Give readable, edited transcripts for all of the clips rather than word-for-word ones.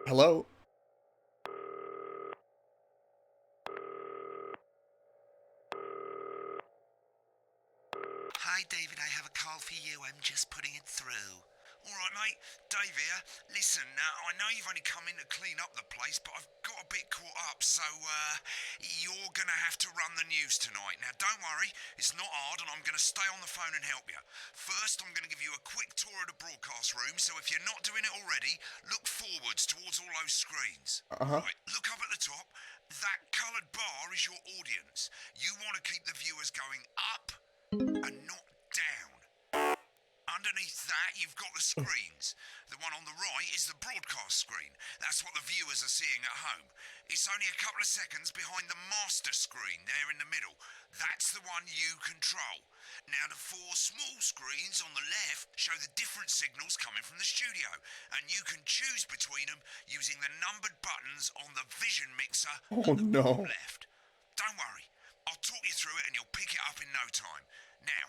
Hello? Hi, David, I have a call for you. I'm just putting it through. All right, mate. Dave here. Listen, I know you've only come in to clean up the place, but I've got a bit caught up, so, you're gonna have to run the news tonight. Now, don't worry, it's not hard, and I'm gonna stay on the phone and help you. First, I'm gonna give you a quick tour of the broadcast room, so if you're not doing it already, look forwards towards all those screens. Right, look up at the top. That coloured bar is your audience. You want to keep the viewers going up and not down. Underneath that, you've got the screens. The one on the right is the broadcast screen. That's what the viewers are seeing at home. It's only a couple of seconds behind the master screen there in the middle. That's the one you control. Now, the four small screens on the left show the different signals coming from the studio, and you can choose between them using the numbered buttons on the vision mixer on the bottom left. Don't worry, I'll talk you through it and you'll pick it up in no time. Now,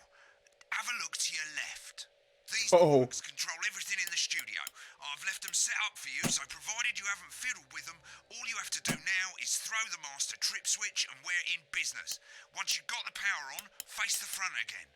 have a look to your left. These blocks control everything in the studio. I've left them set up for you, so provided you haven't fiddled with them, all you have to do now is throw the master trip switch and we're in business. Once you've got the power on, face the front again.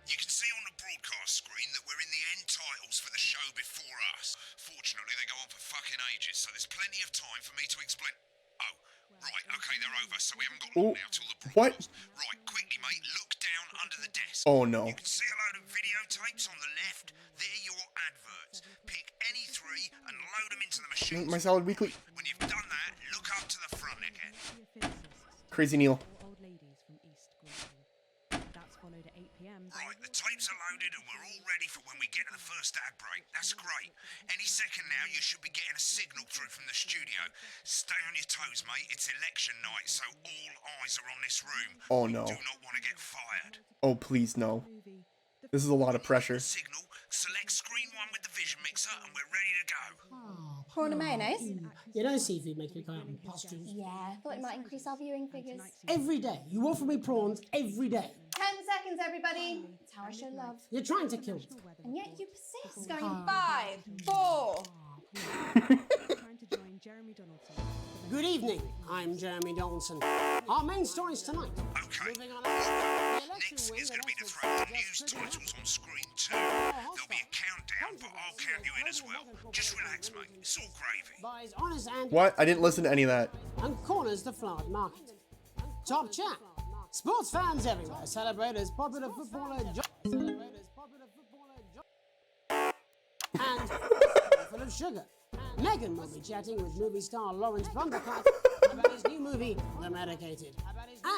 You can see on the broadcast screen that we're in the end titles for the show before us. Fortunately, they go on for fucking ages, so there's plenty of time for me to explain. Oh, right, okay, they're over, so we haven't got long now till the broadcast. Right, quickly, mate, look down under the desk. Oh, no. You can see a load of videotapes on the left. They're your adverts. Pick any three and load them into the machine. My Salad Weekly. When you've done that, look up to the front again. Crazy Neil. Right, the tapes are loaded and we're all ready for when we get to the first ad break. That's great. Any second now, you should be getting a signal through from the studio. Stay on your toes, mate. It's election night, so all eyes are on this room. Oh, no. Do not want to get fired. Oh, please, no. This is a lot of pressure. Signal, select screen one with the vision mixer and we're ready to go. Prawn and mayonnaise? You know seafood makes me come out in pustules. Yeah, thought it might increase our viewing figures. Every day. You offer me prawns every day. 10 seconds, everybody. That's how I show love. You're trying to kill me. And yet you persist. Going 5, 4. Good evening. I'm Jeremy Donaldson. Our main stories tonight. Okay. Moving on. The election Next win is going to be to that throw the offers news could titles happen. on screen 2. There'll be a countdown, but I'll count you in as well. Just relax, mate. It's all gravy. Buys honest and What? I didn't listen to any of that. and corners the flowered market. Top chat. Sports fans everywhere celebrate as popular footballer and full of sugar. Megan will be chatting with movie star Lawrence Blundercott about his new movie, The Medicated.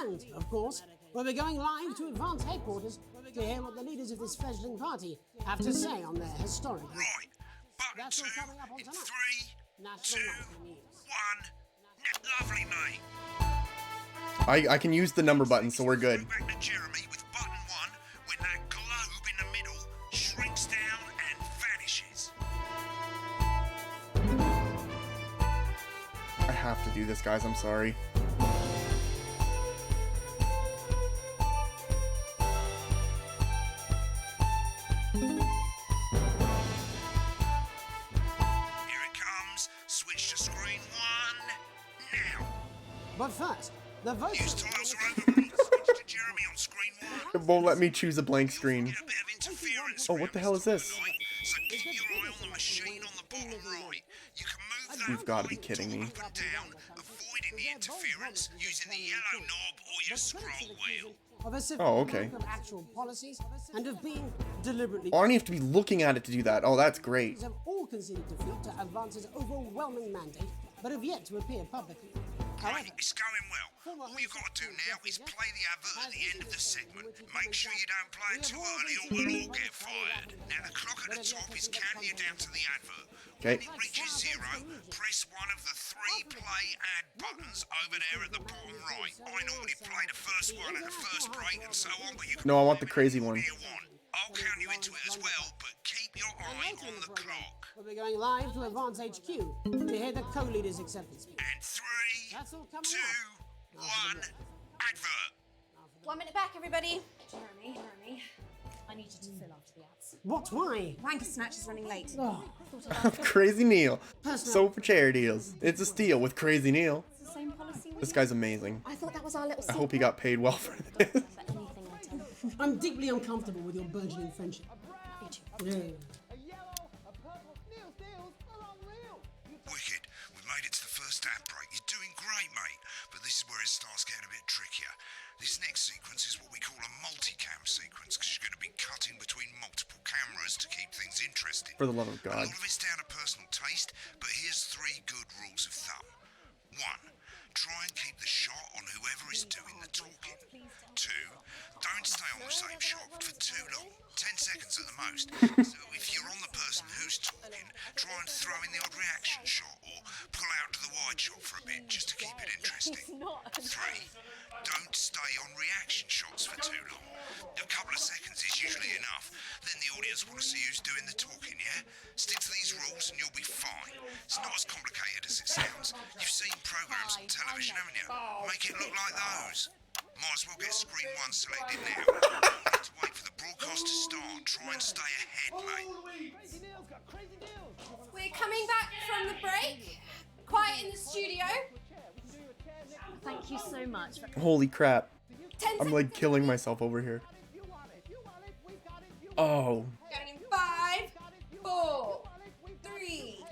And, of course, we'll be going live to Advance headquarters to hear what the leaders of this fledgling party have to say on their historic. Right. Button That's 2 all coming up on in tonight. 3, National 2, Nightly News. 1. Lovely, mate. I can use the number button, so we're good. Back to Jeremy with button 1 when that globe in the middle shrinks down and vanishes. I have to do this, guys. I'm sorry. Here it comes. Switch to screen 1 now. But first, the votes. News titles are over. Switch to Jeremy on screen 1. It won't let me choose a blank screen. Get a bit of interference. Oh, what the hell is this? So keep your eye on the machine on the bottom right. You can move that You've got to be kidding me. up and down, avoiding the interference using the yellow knob or your scroll wheel. Of a Oh, okay. of actual policies and of being deliberately Oh, I don't even have to be looking at it to do that. Oh, that's great. have all conceded defeat to Advance's overwhelming mandate, but have yet to appear publicly. Right, However, it's going well. All you've got to do now is play the advert at the end of the segment. Make sure you don't play it too early or we'll all get fired. Now the clock at the top is counting you down to the advert. Okay. When it reaches 0, press one of the 3 play ad buttons over there at the bottom right. I normally play the first one at the first break and so on, but you can No, I want the crazy one. you want. I'll count you into it as well, but keep your eye on the clock. we'll be going live to Advance HQ to hear the co-leaders' acceptance speech. And 3, That's all coming 2, up. 1, advert. 1 minute back, everybody. Jeremy, I I need you to fill after the ads. What? Why? Wanker Snatch is running late. Oh, Crazy Neil. Personal. So for chair deals. It's a steal with Crazy Neil. It's the same policy with This guy's amazing. I thought that was our little I hope he got paid well for this. for anything I tell you. I'm deeply uncomfortable with your burgeoning friendship. Me too. Yeah. Wicked, we've made it to the first ad break. You're doing great, mate. But this is where it starts getting a bit trickier. This next sequence is what we call a multicam sequence, because you're going to be cutting between multiple cameras to keep things interesting. For the love of A God. lot of it's down to personal taste, but here's 3 good rules of thumb. 1. Try and keep the shot on whoever is doing the talking. 2. Don't stay on the same shot for too long. 10 seconds at the most. So if you're on the person who's talking, try and throw in the odd reaction shot or pull out to the wide shot for a bit just to keep it interesting. 3. Don't stay on reaction shots for too long. A couple of seconds is usually enough. Then the audience want to see who's doing the talking, yeah? Stick to these rules and you'll be fine. It's not as complicated as it sounds. You've seen programs on television, haven't you? Make it look like those. Might as well get screen 1 selected now. You need to wait for the broadcast to start. Try and stay ahead, mate. We're coming back from the break. Quiet in the studio. Thank you so much. Holy crap. 10 I'm seconds. like killing myself over here. Oh. Going in 5, 4, 3.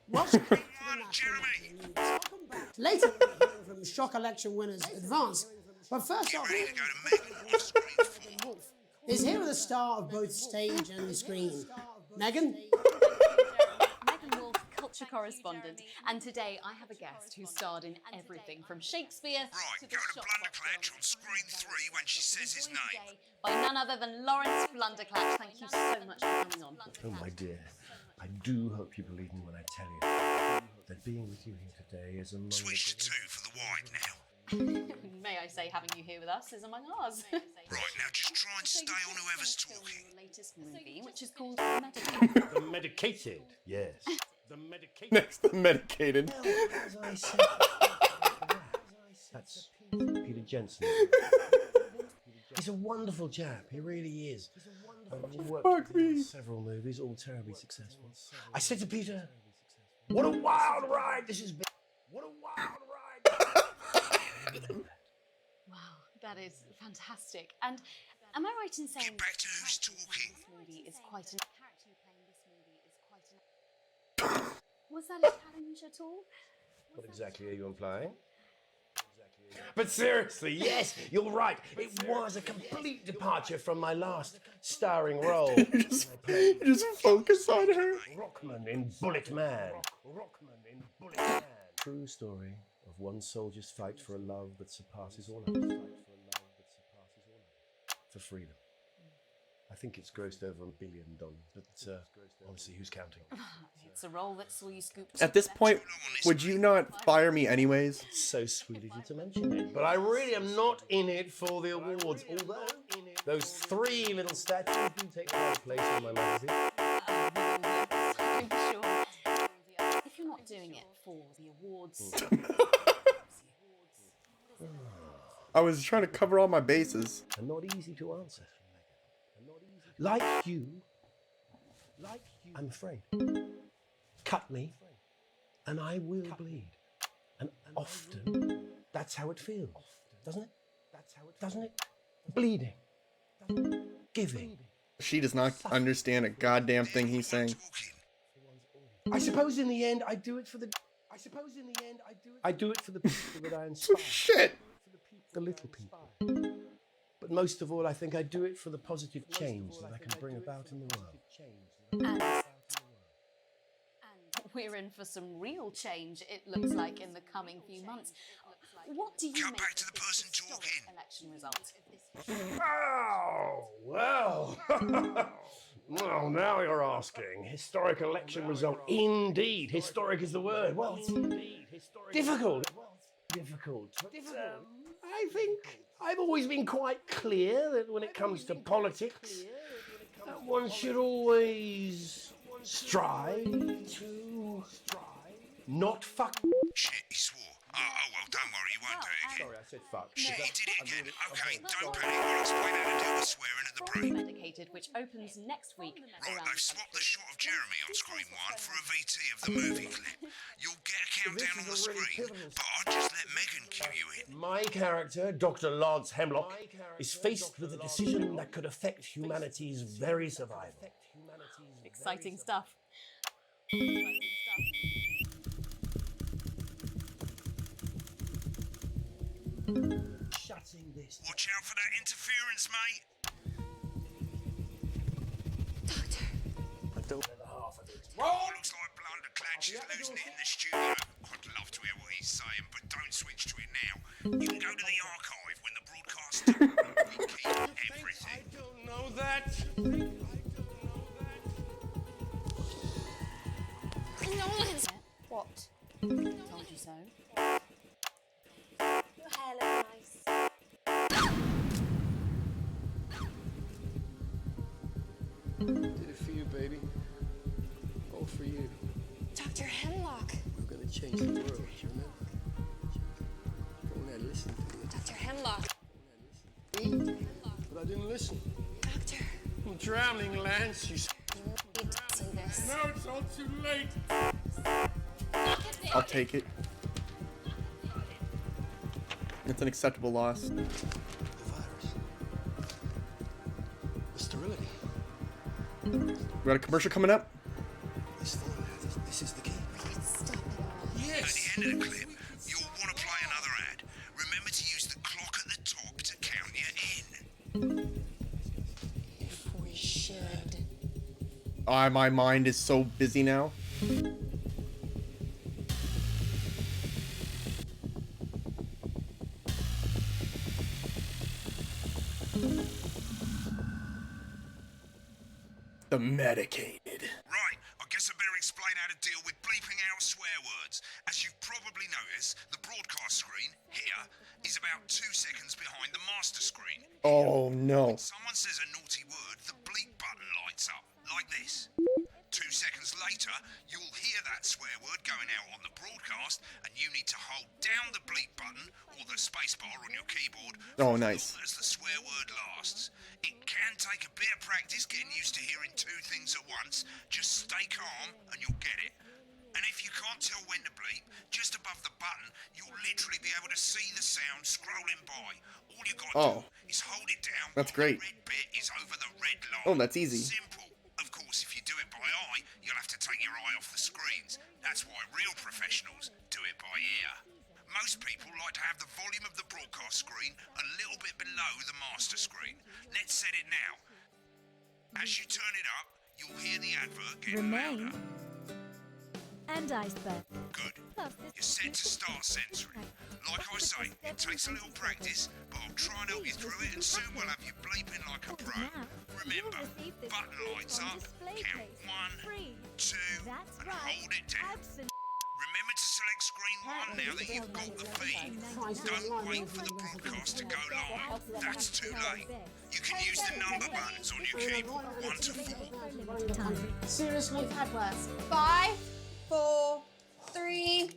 Welcome back to the Come on, National Jeremy. News. Welcome back. Later, we'll be hearing from shock election winners Advance. But first off, Ready to go to Megan on screen 4. Wolf is here with a star of both stage and the screen. Megan? Megan Wolf, culture correspondent, and today I have a guest who starred in everything from Shakespeare Right, to go the to shop Blunderclatch on screen 3 when she says his joined name. today by none other than Lawrence Blunderclatch. Thank you so much for coming on. Oh, my dear, I do hope you believe me when I tell you that being with you here today is among Switch to 2 for the wide now. May I say, having you here with us is among ours. Right, now just try and stay on whoever's talking. The latest movie, which is called Medicated. the medicated. Yes, the medicated. Next to medicated. As I said, that's Peter Jensen. He's a wonderful chap. He really is. I've worked with him on several movies, all terribly successful. I said to Peter, "What a wild ride this has been! What a wild ride!" Wow, that is fantastic. And am I right in saying Get back to who's talking. this movie is quite an character you play in this movie is quite an Was that a challenge at all? What exactly are you implying? But seriously, yes, you're right. It was a complete departure from my last starring role. You just focus on her. Rockman in Bullet Man. Rockman in Bullet Man. True story of one soldier's fight for a love that surpasses all others. For freedom. I think it's grossed over $1 billion, but honestly, who's counting? It's a role that saw you scooped. At this point, would you not fire me anyways? It's so sweet of you to mention it, but I really am not in it for the awards. Although those 3 little statues do take my place in my magazine. I'm sure. If you're not doing it for the awards, I was trying to cover all my bases. And not easy to answer. Like you, I'm afraid. Cut me, and I will bleed. And often, that's how it feels, doesn't it? Doesn't it? Bleeding. Giving. She does not understand a goddamn thing he's saying. Talking. I suppose in the end, I do it for the... I do it for the people that I inspire. Shit! The little people. But most of all, I think I do it for the positive change that I can bring about in the world. and we're in for some real change, it looks like, in the coming few months. What do you Cut make back to the of this person historic talking. election result? Oh, well. Well, now you're asking. Historic election result. Indeed. Historic is the word. Well, it's difficult. Difficult. But, I think I've always been quite clear that when it comes to politics, one should always strive to not fuck. Shit, he swore. well, don't worry, you won't do it again. Sorry, I said fuck. Shit, you did it again. Okay, don't panic. I'll explain how to deal with swearing at the break. Medicated, which opens next week. Right, around they've swapped the shot of Jeremy on screen 1 for a VT of the movie clip. You'll get a countdown on the screen, but I'll just let Megan cue you in. My character, Dr. Lance Hemlock, is faced with a decision that could affect humanity's very survival. Exciting stuff. Shutting this. Watch out for that interference, mate. I don't know the half of it. Oh, looks like Blunderclad. She's losing it in the studio. I'd love to hear what he's saying, but don't switch to it now. You can go to the archive when the broadcast stops. We keep everything. I don't know that. What? Told you so. Your hair looks nice. Did it for you, baby. All for you. Dr. Hemlock. We're gonna change the world, you remember? Go there, listen to you. Dr. Hemlock. But I didn't listen. Doctor, I'm drowning, Lance. You you need to see this. No, it's all too late. I'll take it. It's an acceptable loss. The virus. The sterility. We got a commercial coming up. This formula, this is the key. Stop it all. At Yes. the end of the clip, you'll want to play another ad. Remember to use the clock at the top to count you in. If we should. My mind is so busy now. The medicated. Right, I guess I better explain how to deal with bleeping out swear words. As you've probably noticed, the broadcast screen, here, is about 2 seconds behind the master screen. Oh no. Someone says a naughty word, the bleep button lights up, like this. 2 seconds later, you'll hear that swear word going out on the broadcast, and you need to hold down the bleep button or the space bar on your keyboard Oh, for nice. as long as the swear word lasts. It can take a bit of practice getting used to hearing 2 things at once. Just stay calm and you'll get it. And if you can't tell when to bleep, just above the button, you'll literally be able to see the sound scrolling by. All you gotta do is hold it down. That's while great. The red bit is over the red line. Oh, that's easy. Simple. Of course, if you do it by eye, you'll have to take your eye off the screens. That's why real professionals do it by ear. Most people like to have the volume of the broadcast screen a little bit below the master screen. Let's set it now. As you turn it up, you'll hear the advert getting louder. And iceberg. Good. You're set to start censoring. Like I say, it takes a little practice, but I'll try and help you through it, and soon we'll have you bleeping like a pro. Remember, button lights up, count 1, 2, and hold it down. Remember to select screen 1 now that you've got the feed. Don't wait for the broadcast to go live. That's too late. You can use the number buttons on your keyboard, 1 to 4. Seriously? Had worse. 5, 4, 3.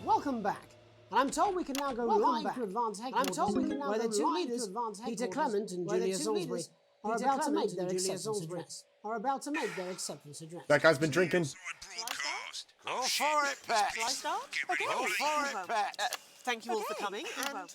Welcome back. And I'm told we can now go live to advance headquarters. I'm told we can now where the two leaders, Peter Clement and Julia Salisbury, are about to make their acceptance address. That guy's been drinking. Broadcast. Go for it, Pat. Shall I start? Get ready Go to for play. it, Pat. Thank you all for coming, and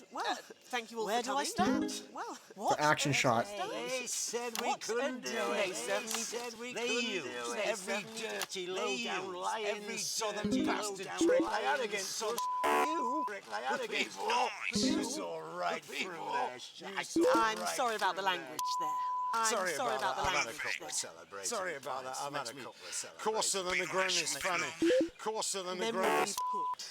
thank you all Where for coming. do I start? Well, what? The action shot. They said we What couldn't a do it. day. They said we couldn't do it. Every dirty low-down lying every southern bastard prick they had against us. You prick they had against us. You saw right through their shit. I'm sorry about the language there. I'm sorry about the language there. Sorry about that. I've had a couple of celebrations. Coarser than the ground is funny. Coarser than the ground Memory is... put.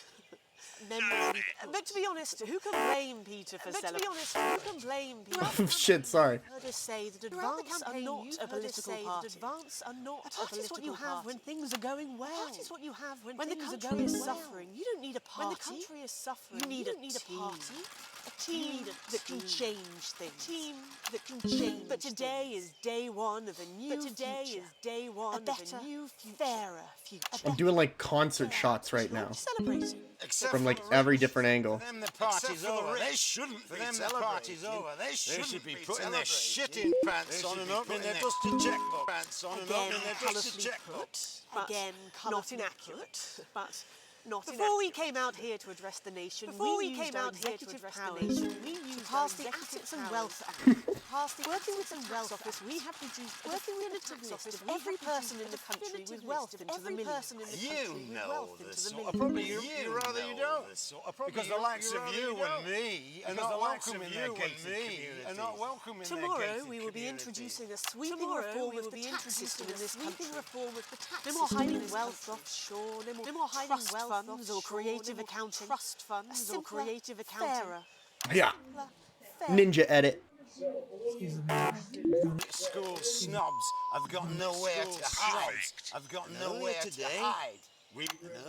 memories. But to be honest, who can blame Peter for celebrating? Who can blame Peter? Oh, shit, sorry. Heard us say that advance are not a political party. Advance are not a party is what you have when things are going well. A party is what you have when the country is suffering. You don't need a party. When the country is suffering, you need a party. A team that can change things. A team that can change. But today is day one of a new future. A better, fairer future. I'm doing like concert shots right now. Celebrating. From like every different angle. For them the party's over. They shouldn't be celebrating. The party's over. They should be putting their shitting pants on and opening their dusty checkbook. Pants on and opening their dusty checkbook. Again, not inaccurate, but not before we came out here to address the nation, we used our executive powers to pass the Assets and Wealth Act. Working with the Wealth Office, we have reduced working with the tax office every person in the country with wealth into the millions. You know this sort of problem. You rather you don't. Because the likes of you and me are not welcome in their gated communities. Tomorrow we will be introducing a sweeping reform of the tax system in this country. No more hiding wealth offshore. No more hiding wealth funds or creative accounting. Trust funds or creative accounting. Yeah. Ninja edit. School snobs have got nowhere to hide. I've got nowhere to hide.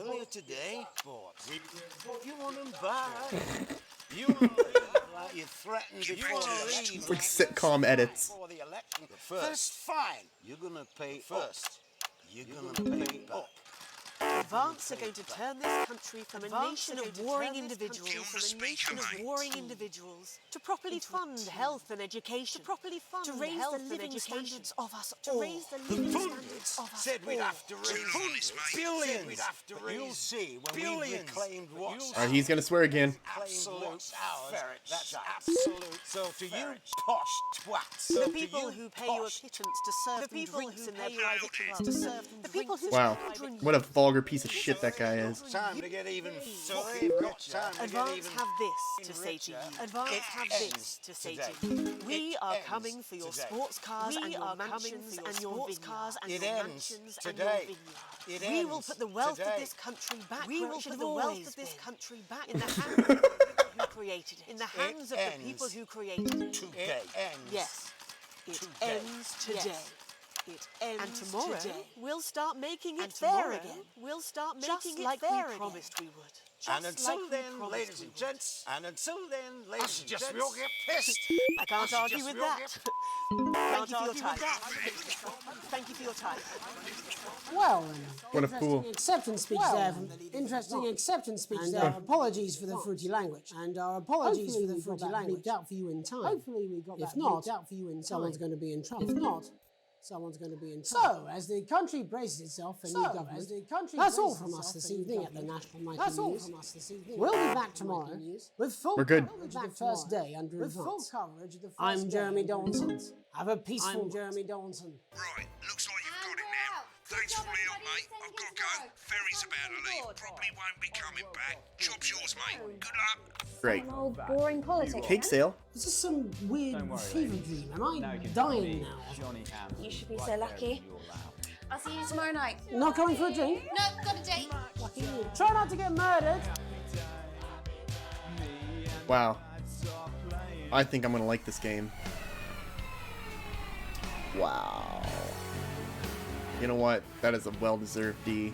Earlier today, you want them back. You want to leave like you threatened before the election. Like sitcom edits. Before the election. First, fine. You're gonna pay first. You're gonna pay up. Advance are going to turn this country from a nation of warring individuals to properly fund health and education, to raise the living standards of us all. Said we'd have to raise billions. You'll see when we reclaimed what's Alright, he's gonna swear again. absolute ours. That's absolute. So to you posh twats. The people who pay your pittance to serve them drinks in their private clubs. The people who Wow. What a vulgar piece of shit that guy is. Time to get even fucking richer. Advance have this to say to you. Advance have this to say to you. We are coming for your sports cars and your mansions and your vineyards. It ends today. We will put the wealth of this country back. We will put the wealth of this country back in the hands of the people who created it. In the hands of the people who created it. Today. Yes. It ends today. It ends and tomorrow we'll start making it fair again. We'll start making it fair we promised we would. And until then, ladies and gents, we'll get pissed. I can't argue with that. Thank you for your time. Thank you for your time. Well, then. What a fool. Acceptance speech there. Interesting acceptance speech there. Apologies for the fruity language. And our apologies for the fruity language. Out for you in time. Hopefully we got that bleeped out for you in time. Someone's going to be in trouble. If not, someone's going to be in trouble. So, as the country braces itself for new government, that's all from us this evening at the National Nightly News. We'll be back tomorrow with full coverage of the first day under Advance. I'm Jeremy Dawson. Have a peaceful Jeremy Dawson. Right, looks like you've got it now. Thanks for all the help, mate. I've got to go. Ferry's about to leave. Probably won't be coming back. Job's yours, mate. Good luck. Great. Old boring politics. Cake sale. Is this some weird fever dream? Am I dying now? You should be so lucky. I'll see you tomorrow night. Not coming for a drink? No, got a date. Try not to get murdered. Wow. I think I'm gonna like this game. Wow. You know what? That is a well-deserved D.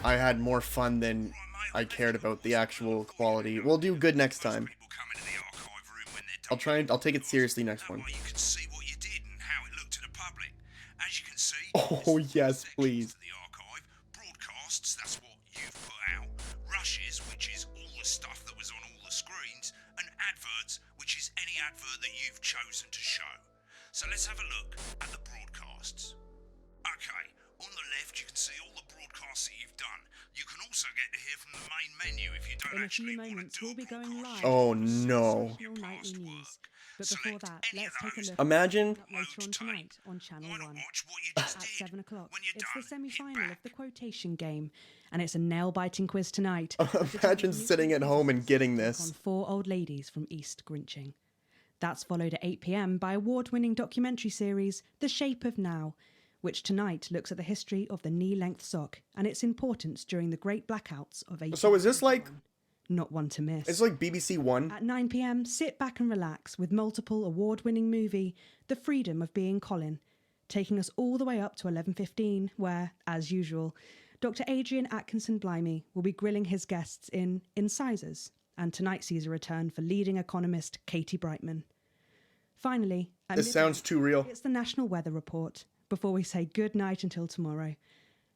I had more fun than I cared about the actual quality. We'll do good next time. I'll take it seriously next one. You can see what you did and how it looked to the public. As you can see, Oh, yes, please. the archive, broadcasts, that's what you've put out, rushes, which is all the stuff that was on all the screens, and adverts, which is any advert that you've chosen to show. So let's have a look at the broadcasts. Okay, on the left you can see all the broadcasts that you've done. You can also get to hear from the main menu if you don't actually want to do a broadcast. Oh no. Nightly news. But before that, let's take a look Imagine. later on tonight on Channel 1 at 7 o'clock. It's the semi-final of the quotation game, and it's a nail-biting quiz tonight. Imagine sitting at home and getting this. On 4 old ladies from East Grinching. That's followed at 8 p.m. by award-winning documentary series The Shape of Now, which tonight looks at the history of the knee-length sock and its importance during the great blackouts of 1891. So is this like... Not one to miss. It's like BBC One. At 9 p.m, sit back and relax with multiple award-winning movie The Freedom of Being Colin, taking us all the way up to 11:15, where, as usual, Dr. Adrian Atkinson Blimey will be grilling his guests in Incisors, and tonight sees a return for leading economist Katie Brightman. Finally, at This sounds too real. It's the National Weather Report, before we say good night until tomorrow.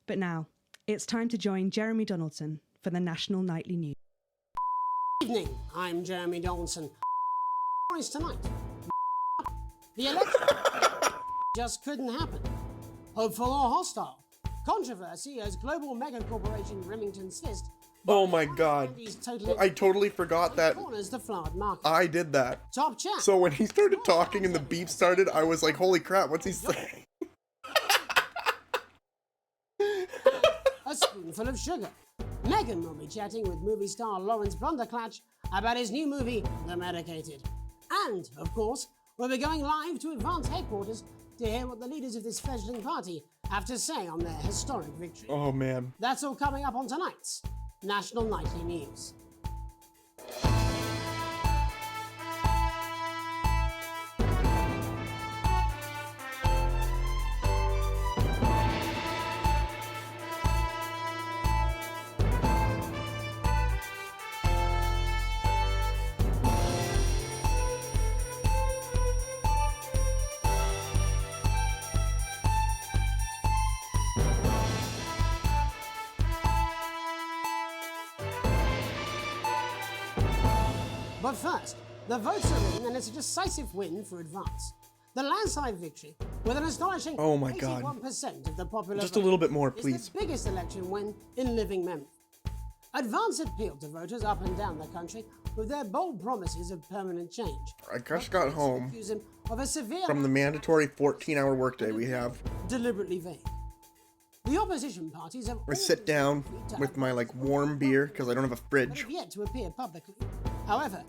But now, it's time to join Jeremy Donaldson for the National Nightly News. Evening, I'm Jeremy Donaldson. Is tonight. The election just couldn't happen. Hopeful or hostile. Controversy as global mega corporation Remington Cyst. Oh my god. I totally forgot that Corners the flowered market. I did that. Top chat. So when he started talking and the beep started, I was like, holy crap, what's he saying? A spoonful of sugar. Megan will be chatting with movie star Lawrence Blunderclatch about his new movie, The Medicated. And, of course, we'll be going live to Advance headquarters to hear what the leaders of this fledgling party have to say on their historic victory. Oh man. That's all coming up on tonight's National Nightly News. But first, the votes are in and it's a decisive win for Advance. The landslide victory, with an astonishing Oh my God. 81% of the popular Just a little bit more, vote, please. is the biggest election win in living memory. Advance appealed to voters up and down the country with their bold promises of permanent change. I just got home Accuse him of a severe from the mandatory 14-hour workday we have. deliberately vague. The opposition parties have I sit down with my like warm beer because I don't have a but fridge, have yet to appear publicly. However,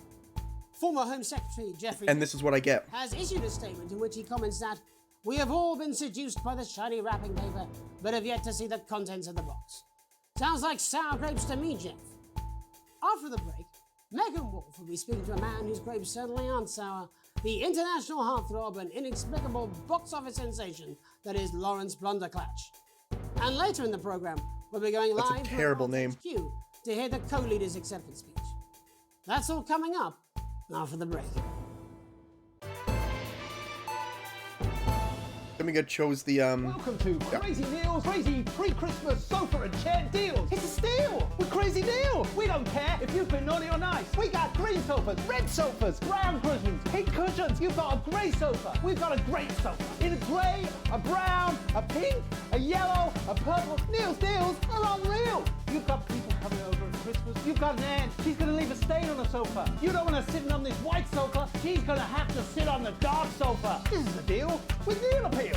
former Home Secretary Jeffrey and this is what I get. has issued a statement in which he comments that we have all been seduced by the shiny wrapping paper, but have yet to see the contents of the box. Sounds like sour grapes to me, Jeff. After the break, Megan Wolf will be speaking to a man whose grapes certainly aren't sour, the international heartthrob and inexplicable box office sensation that is Lawrence Blunderclatch. And later in the program, we'll be going That's a live terrible to name. HQ to hear the co-leader's acceptance speech. That's all coming up after the break. Let me get chose the Welcome to Crazy Neil's crazy pre-Christmas sofa and chair deals. It's a steal with Crazy Neil. We don't care if you've been naughty or nice. We got green sofas, red sofas, brown cushions, pink cushions. You've got a grey sofa. We've got a great sofa. In a grey, a brown, a pink, a yellow, a purple. Neil's deals are unreal. You've got people coming over at Christmas. You've got an aunt. She's going to leave a stain on the sofa. You don't want her sitting on this white sofa. She's going to have to sit on the dark sofa. This is the deal with Neil Appeal.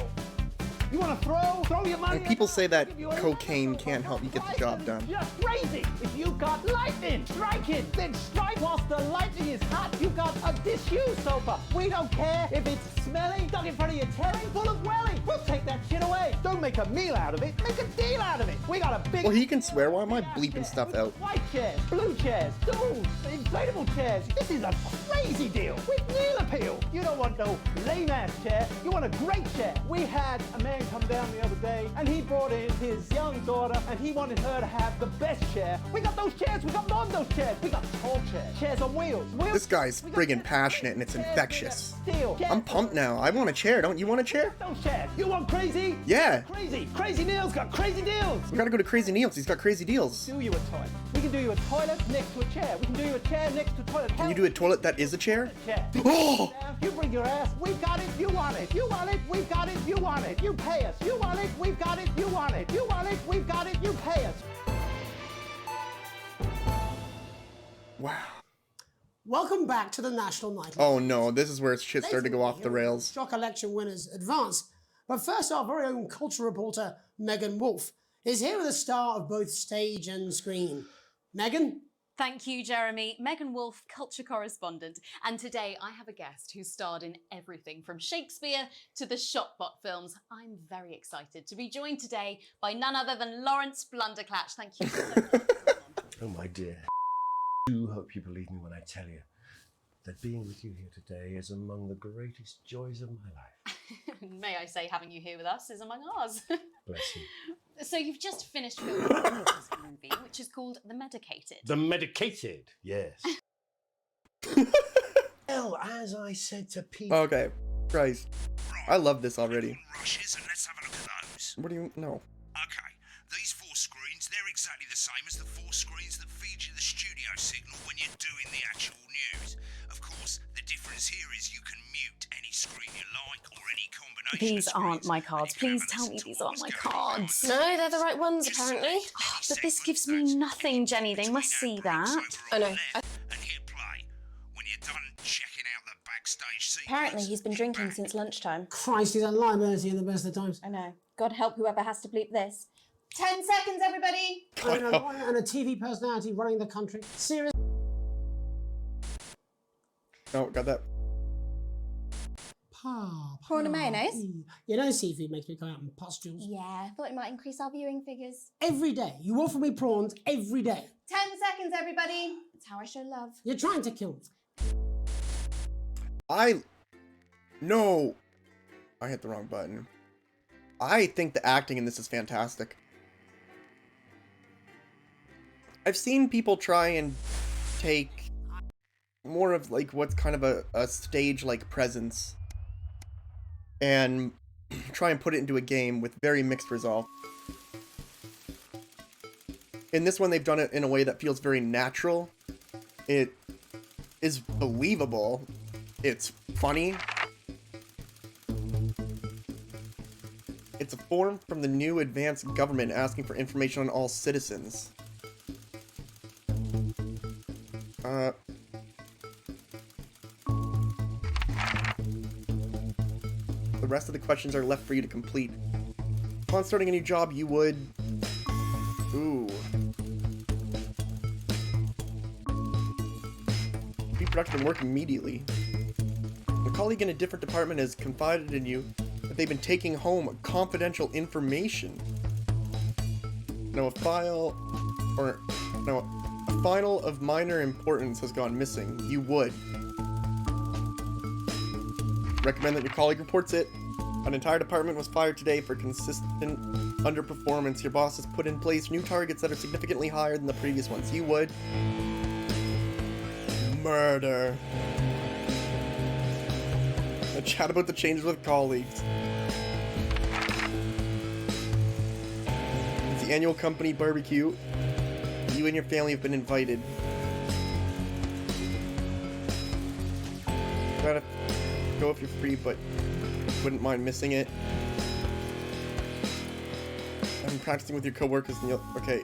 You want to throw your money? And people say that Give you a cocaine can't help you get the job done. Just crazy. If you've got lightning, strike it. Then strike whilst the lightning is hot. You've got a disused sofa. We don't care if it's smelly, stuck in front of your telly, full of welly. We'll take that shit away. Don't make a meal out of it. Make a deal out of it. We got a big... Well, he can swear. Why am I bleeping stuff out? White chairs, blue chairs, stools, inflatable chairs. This is a crazy deal with Neil Appeal. You don't want no lame-ass chair. You want a great chair. We had a man come down the other day and he brought in his young daughter and he wanted her to have the best chair. We got those chairs. We got more than those chairs. We got tall chairs. Chairs on wheels. This guy's friggin' passionate and it's infectious. Steel. I'm pumped now. I want a chair. Don't you want a chair? Those chairs. You want crazy? Yeah. Crazy. Crazy Neil's got crazy deals. We gotta go to Crazy Neil's. He's got crazy deals. Do you a toilet? We can do you a toilet next to a chair. We can do you a chair next to a toilet. Can you do a toilet that is a chair? Chair. Oh! You bring your ass. We've got it. You want it. You want it. We've got it. You want it. You pay us. You want it. We've got it. You want it. You want it. We've got it. You pay us. Wow. Welcome back to the National Nightly. Oh no, this is where shit started to go off the rails. Shock election winners advance. But first, our very own culture reporter, Megan Wolf, is here with a star of both stage and screen. Megan? Thank you, Jeremy. Megan Wolf, culture correspondent. And today I have a guest who starred in everything from Shakespeare to the Shotbot films. I'm very excited to be joined today by none other than Lawrence Blunderclatch. Thank you so much for coming on. Oh, my dear. I do hope you believe me when I tell you that being with you here today is among the greatest joys of my life. May I say, having you here with us is among ours. Bless you. So you've just finished filming this movie, which is called The Medicated. The Medicated, yes. Well, as I said to people... Okay. Christ. I love this already. Rushes, and let's have a look at those. What do you... No. Okay, these 4 screens, they're exactly the same as the 4 screens that feed you the studio signal when you're doing the actual news. Of course, the difference here is you can mute any screen you like or any combination. These aren't my cards. Please tell me these aren't my cards. No, they're the right ones, apparently. Oh, but this gives me nothing, Jenny. They must see that. I know. And hit play when you're done checking out the backstage sequence. Apparently he's been drinking since lunchtime. Christ, he's a liability in the best of times. I know. God help whoever has to bleep this. 10 seconds, everybody. And a lawyer and a TV personality running the country. Seriously. No, got that. Prawn and mayonnaise? You know seafood makes me come out in pustules. Yeah, I thought it might increase our viewing figures. Every day. You offer me prawns every day. 10 seconds, everybody. That's how I show love. You're trying to kill me. No. I hit the wrong button. I think the acting in this is fantastic. I've seen people try and take more of like what's kind of a stage-like presence and try and put it into a game with very mixed results. In this one, they've done it in a way that feels very natural. It is believable. It's funny. It's a form from the new advanced government asking for information on all citizens. The rest of the questions are left for you to complete. Upon starting a new job, you would... Ooh. Be productive and work immediately. A colleague in a different department has confided in you that they've been taking home confidential information. A file of minor importance has gone missing. You would recommend that your colleague reports it. An entire department was fired today for consistent underperformance. Your boss has put in place new targets that are significantly higher than the previous ones. You would murder. A chat about the changes with colleagues. It's the annual company barbecue. You and your family have been invited. Gotta go if you're free, but wouldn't mind missing it. I'm practicing with your coworkers and you'll... Okay.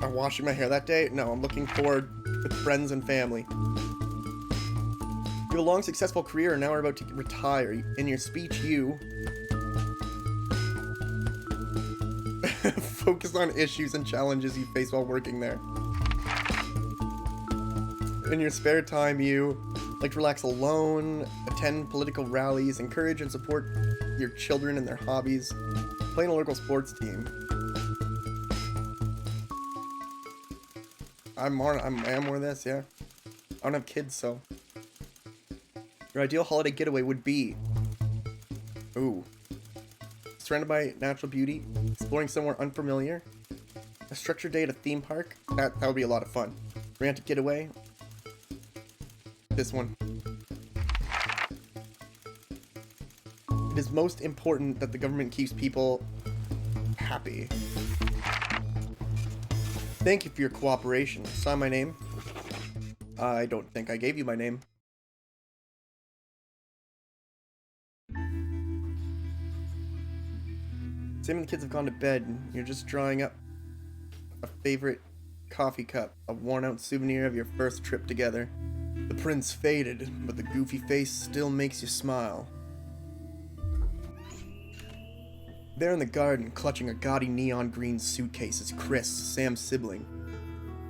I'm washing my hair that day? No, I'm looking forward with friends and family. You have a long, successful career and now are about to retire. In your speech, you... focus on issues and challenges you face while working there. In your spare time, you like to relax alone, attend political rallies, encourage and support your children and their hobbies, play in a local sports team. I am more of this, yeah. I don't have kids, so. Your ideal holiday getaway would be... Ooh. Surrounded by natural beauty, exploring somewhere unfamiliar, a structured day at a theme park. That would be a lot of fun. Romantic getaway. This one. It is most important that the government keeps people happy. Thank you for your cooperation. Sign my name. I don't think I gave you my name. Sam and the kids have gone to bed, and you're just drawing up a favorite coffee cup, a worn-out souvenir of your first trip together. The prints faded, but the goofy face still makes you smile. There in the garden, clutching a gaudy neon green suitcase, is Chris, Sam's sibling.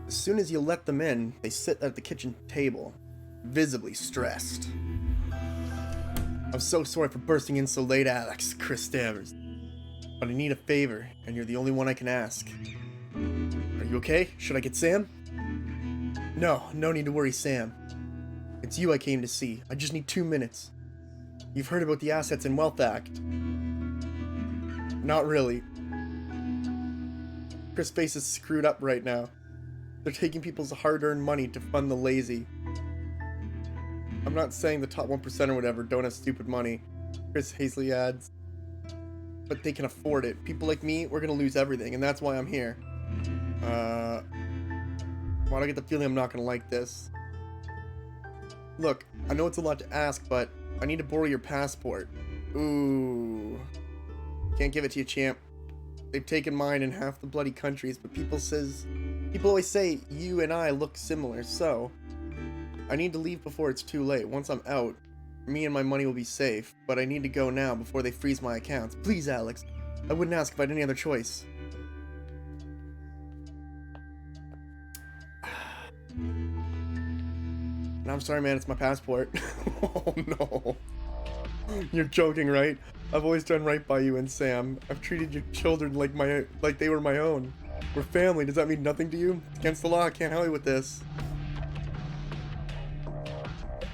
As soon as you let them in, they sit at the kitchen table, visibly stressed. I'm so sorry for bursting in so late, Alex, Chris stammers. But I need a favor, and you're the only one I can ask. Are you okay? Should I get Sam? No need to worry, Sam. It's you I came to see. I just need 2 minutes. You've heard about the Assets and Wealth Act. Not really. Chris' face is screwed up right now. They're taking people's hard-earned money to fund the lazy. I'm not saying the top 1% or whatever don't have stupid money, Chris Hazley adds. But they can afford it. People like me, we're gonna lose everything, and that's why I'm here. Why do I get the feeling I'm not gonna like this? Look, I know it's a lot to ask, but I need to borrow your passport. Ooh. Can't give it to you, champ. They've taken mine in half the bloody countries, but people always say you and I look similar, so I need to leave before it's too late. Once I'm out, me and my money will be safe, but I need to go now before they freeze my accounts. Please, Alex. I wouldn't ask if I had any other choice. And I'm sorry, man, it's my passport. Oh, no. You're joking, right? I've always done right by you and Sam. I've treated your children like they were my own. We're family. Does that mean nothing to you? It's against the law. I can't help you with this.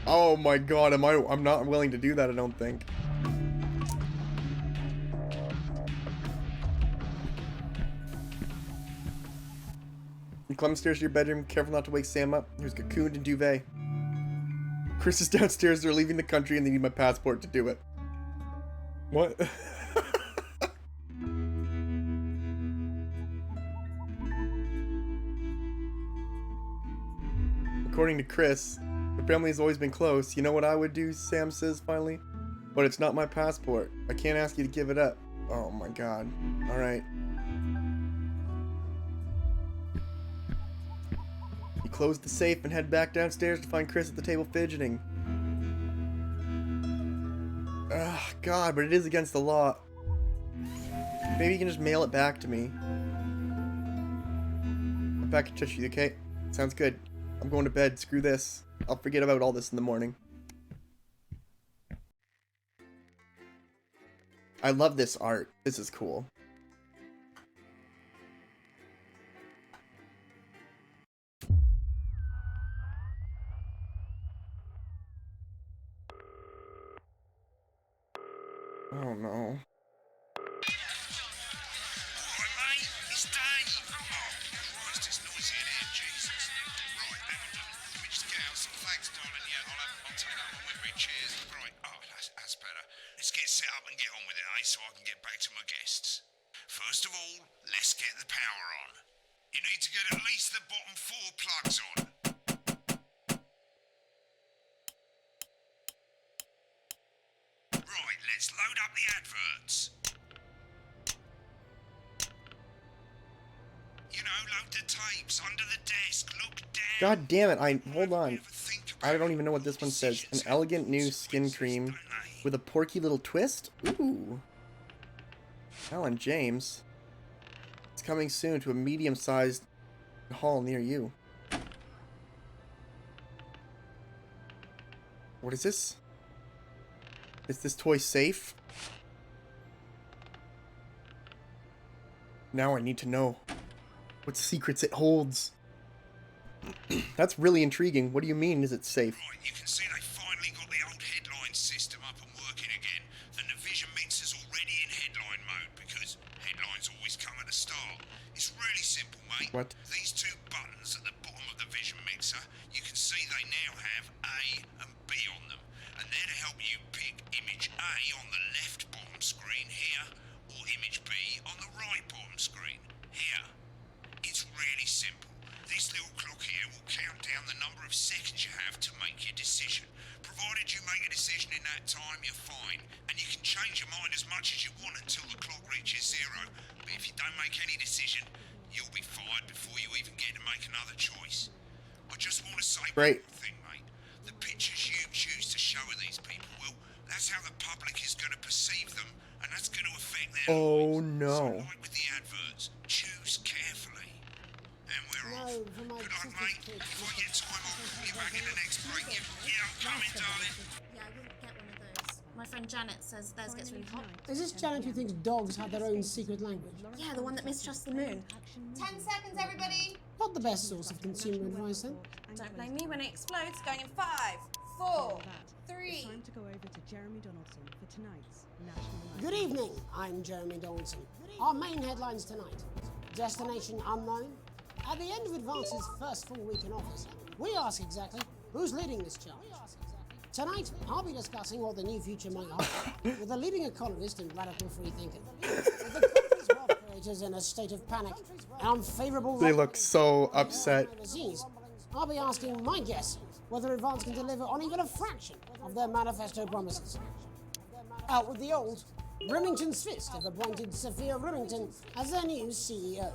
Oh my god, I'm not willing to do that, I don't think. You climb upstairs to your bedroom, careful not to wake Sam up. Here's cocooned and duvet. Chris is downstairs, they're leaving the country and they need my passport to do it. What? According to Chris, the family has always been close. You know what I would do, Sam says finally? But it's not my passport. I can't ask you to give it up. Oh my god. Alright. You close the safe and head back downstairs to find Chris at the table fidgeting. Ugh, god, but it is against the law. Maybe you can just mail it back to me. I'm back in touch with you, okay? Sounds good. I'm going to bed. Screw this. I'll forget about all this in the morning. I love this art. This is cool. Oh no. Let's get set up and get on with it, eh? So I can get back to my guests. First of all, let's get the power on. You need to get at least the bottom 4 plugs on. Right, let's load up the adverts. You know, load the tapes under the desk, look down. God damn it, hold on. I don't even know what this one says. An elegant new skin cream with a porky little twist? Ooh. Alan James. It's coming soon to a medium-sized hall near you. What is this? Is this toy safe? Now I need to know what secrets it holds. That's really intriguing. What do you mean, is it safe? Right, you can see they finally got the old headline system up and working again. The Navision mixer's already in headline mode because headlines always come at the start. It's really simple, mate. What? These 2 buttons at the bottom of the Vision mixer, you can see they now have A and B on them. And they're to help you pick image A on the left bottom screen here, or image B on the right bottom screen here. It's really simple. This little clock here will count down the number of seconds you have to make your decision. Provided you make a decision in that time, you're fine. And you can change your mind as much as you want until the clock reaches 0. But if you don't make any decision, you'll be fired before you even get to make another choice. I just want to say one thing, mate. The pictures you choose to show of these people, well, that's how the public is going to perceive them, and that's going to affect their lives. Oh no. So like with the adverts, choose carefully. Then we're off. No, for my Good luck, sister's mate. kids. If I get time, I'll call you back in the next break. Yeah, I'm coming, darling. Yeah, I wouldn't get one of those. My friend Janet says theirs gets really hot. Is this Janet who thinks dogs have their own secret language? Yeah, the one that mistrusts the moon. 10 seconds, everybody. Not the best source of consumer advice, then. Don't blame me when it explodes. Going in 5, 4, 3. It's time to go over to Jeremy Donaldson for tonight's National Night. Good evening, I'm Jeremy Donaldson. Our main headlines tonight. Destination unknown. At the end of Advance's first full week in office, we ask exactly who's leading this charge. Tonight, I'll be discussing what the new future might hold with a leading economist and radical free thinker. With the country's wealth creators in a state of panic and unfavourable... They look so upset. ...overseas, I'll be asking my guess whether Advance can deliver on even a fraction of their manifesto promises. Out with the old, Remington's Fist have appointed Sophia Remington as their new CEO.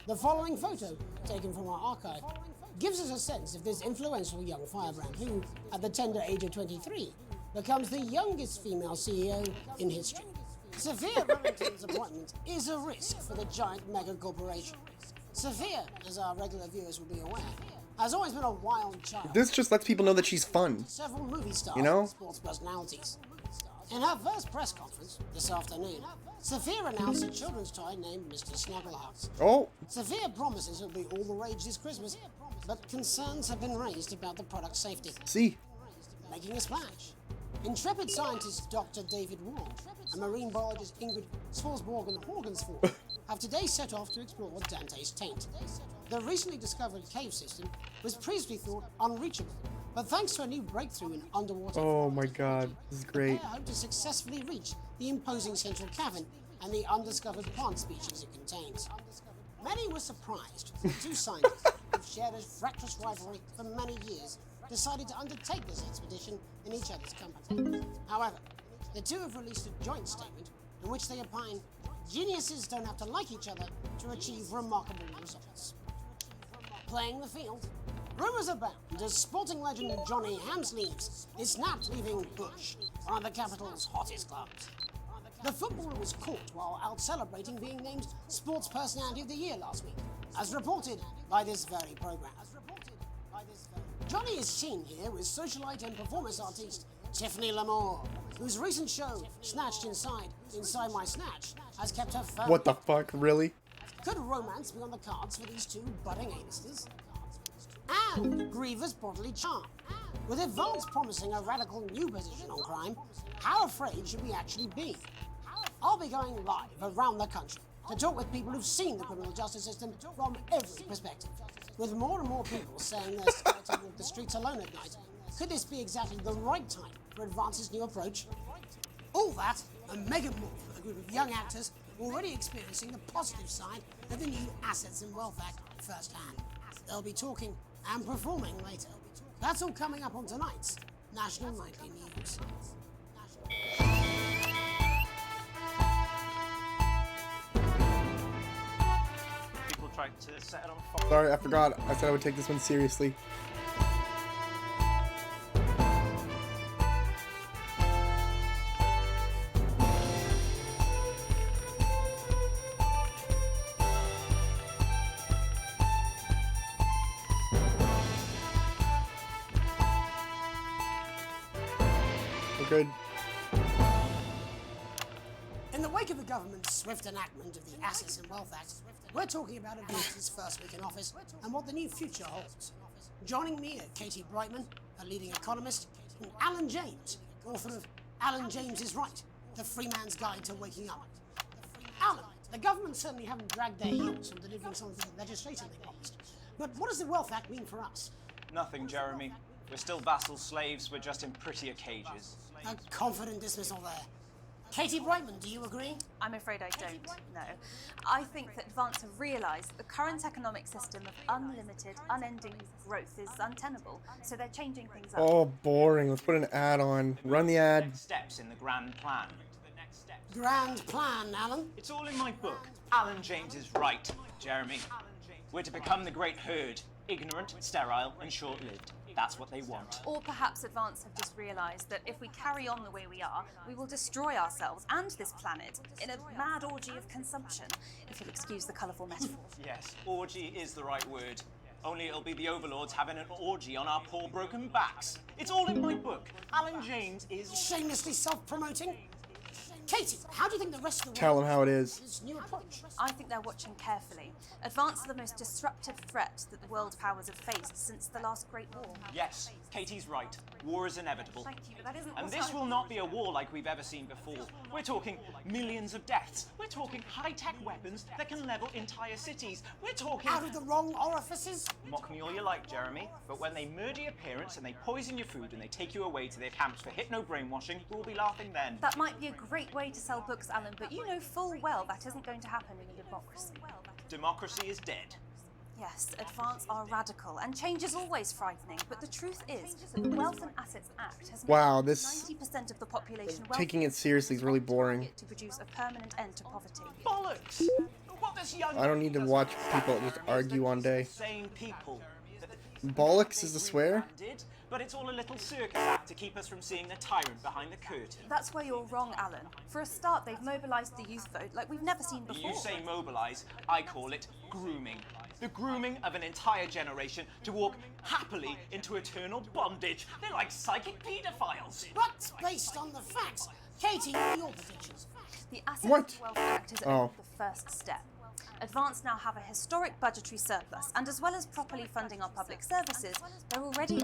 The following photo, taken from our archive, gives us a sense of this influential young firebrand who, at the tender age of 23, becomes the youngest female CEO in history. Sophia Remington's appointment is a risk for the giant mega corporation. Sophia, as our regular viewers will be aware, has always been a wild child. This just lets people know that she's fun. Several movie stars You know? and sports personalities. In her first press conference this afternoon, Sophia announced a children's toy named Mr. Snugglehouse. Oh. Sophia promises it'll be all the rage this Christmas, but concerns have been raised about the product's safety. See. Making a splash. Intrepid scientist Dr. David Ward and marine biologist Ingrid Swarsborg-Horgensford have today set off to explore Dante's taint. The recently discovered cave system was previously thought unreachable, but thanks to a new breakthrough in underwater... Oh my god, this is great. They hope to successfully reach the imposing central cavern and the undiscovered plant species it contains. Many were surprised that the two scientists, who've shared a fractious rivalry for many years, decided to undertake this expedition in each other's company. However, the two have released a joint statement in which they opine geniuses don't have to like each other to achieve remarkable results. Playing the field, rumours abound as sporting legend Johnny Hamsleeves is snapped leaving Bush, one of the capital's hottest clubs. The footballer was caught while out celebrating being named Sports Personality of the Year last week, as reported by this very programme. Johnny is seen here with socialite and performance artiste Tiffany Lamore, whose recent show, Snatched Inside My Snatch, has kept her firm. What the fuck, really? Could romance be on the cards for these two budding A-listers? And grievous bodily charm. With Advance promising a radical new position on crime, how afraid should we actually be? I'll be going live around the country to talk with people who've seen the criminal justice system from every perspective. With more and more people saying they're scared to walk the streets alone at night, could this be exactly the right time for Advance's new approach? All that and mega more for a group of young actors already experiencing the positive side of the new Assets and Wealth Act firsthand. They'll be talking and performing later. That's all coming up on tonight's National Nightly News. People tried to set it on fire. Sorry, I forgot. I said I would take this one seriously. We're good. In the wake of the government's swift enactment of the Assets and Wealth Act, we're talking about Advance's first week in office and what the new future holds. Joining me are Katie Brightman, a leading economist, and Alan James, author of Alan James is Right, The Free Man's Guide to Waking Up. Alan, the government certainly haven't dragged their heels on delivering some of the legislation they promised. But what does the Wealth Act mean for us? Nothing, Jeremy. We're still vassal slaves, we're just in prettier cages. A confident dismissal there. Katie Brightman, do you agree? I'm afraid I don't, no. I think that Advance have realised that the current economic system of unlimited, unending growth is untenable, so they're changing things up. Oh, boring. Let's put an ad on. Run the ad. Steps in the grand plan. Grand plan, Alan? It's all in my book. Alan James is right, Jeremy. We're to become the great herd, ignorant, sterile, and short-lived. That's what they want. Or perhaps Advance have just realised that if we carry on the way we are, we will destroy ourselves and this planet in a mad orgy of consumption, if you'll excuse the colourful metaphor. Yes, orgy is the right word. Only it'll be the overlords having an orgy on our poor broken backs. It's all in my book. Alan James is... Shamelessly self-promoting. Katie, how do you think the rest of the world Tell them how it is. this new approach? I think they're watching carefully. Advance are the most disruptive threat that the world powers have faced since the last Great War. Yes, Katie's right. War is inevitable. Thank you, but that isn't And what this I- will not be a war like we've ever seen before. We're talking millions of deaths. We're talking high-tech weapons that can level entire cities. We're talking... Out of the wrong orifices? Mock me all you like, Jeremy, but when they murder your parents and they poison your food and they take you away to their camps for hypno-brainwashing, we'll be laughing then. That might be a great way to sell books, Alan, but you know full well that isn't going to happen in a democracy. Democracy is dead. Yes, Advance are radical, and change is always frightening, but the truth is that the Wealth and Assets Act has Wow, made this 90% of the population taking it seriously is really boring. to produce a permanent end to poverty. Bollocks! What this young... I don't need to watch people just argue all day. Same people. Bollocks is a swear? Did, but it's all a little circus act to keep us from seeing the tyrant behind the curtain. That's where you're wrong, Alan. For a start, they've mobilised the youth vote like we've never seen before. You say mobilise, I call it grooming. The grooming of an entire generation to walk happily into eternal bondage. They're like psychic paedophiles. But based on the facts, Katie, what are your predictions? The Assets What? to Wealth Act is only the first step. Advance now have a historic budgetary surplus, and as well as properly funding our public services, they're already